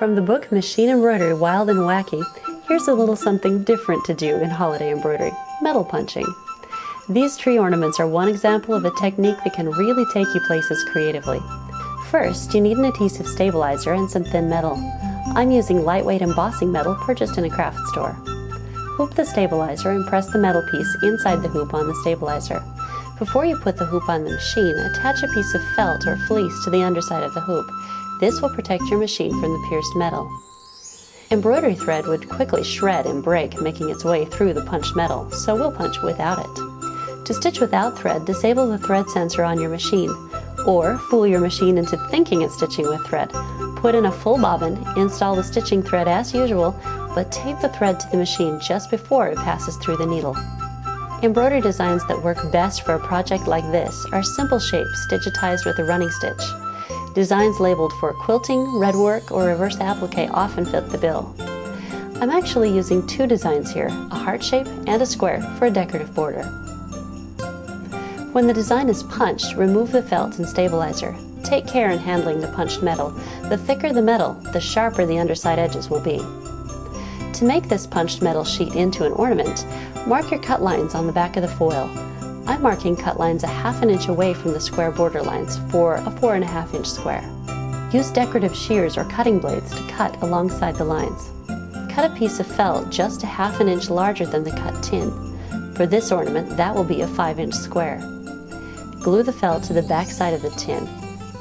From the book Machine Embroidery, Wild and Wacky, here's a little something different to do in holiday embroidery: metal punching. These tree ornaments are one example of a technique that can really take you places creatively. First, you need an adhesive stabilizer and some thin metal. I'm using lightweight embossing metal purchased in a craft store. Hoop the stabilizer and press the metal piece inside the hoop on the stabilizer. Before you put the hoop on the machine, attach a piece of felt or fleece to the underside of the hoop. This will protect your machine from the pierced metal. Embroidery thread would quickly shred and break, making its way through the punched metal, so we'll punch without it. To stitch without thread, disable the thread sensor on your machine, or fool your machine into thinking it's stitching with thread. Put in a full bobbin, install the stitching thread as usual, but tape the thread to the machine just before it passes through the needle. Embroidery designs that work best for a project like this are simple shapes digitized with a running stitch. Designs labeled for quilting, redwork, or reverse applique often fit the bill. I'm actually using two designs here, a heart shape and a square, for a decorative border. When the design is punched, remove the felt and stabilizer. Take care in handling the punched metal. The thicker the metal, the sharper the underside edges will be. To make this punched metal sheet into an ornament, mark your cut lines on the back of the foil. I'm marking cut lines a ½ inch away from the square border lines for a 4½ inch square. Use decorative shears or cutting blades to cut alongside the lines. Cut a piece of felt just a ½ inch larger than the cut tin. For this ornament, that will be a 5-inch square. Glue the felt to the back side of the tin.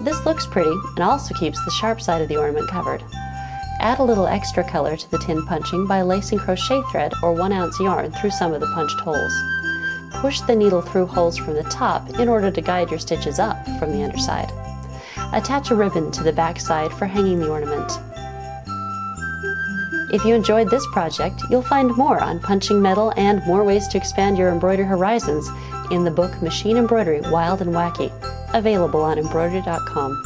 This looks pretty and also keeps the sharp side of the ornament covered. Add a little extra color to the tin punching by lacing crochet thread or 1-ounce yarn through some of the punched holes. Push the needle through holes from the top in order to guide your stitches up from the underside. Attach a ribbon to the back side for hanging the ornament. If you enjoyed this project, you'll find more on punching metal and more ways to expand your embroidery horizons in the book Machine Embroidery, Wild and Wacky, available on embroidery.com.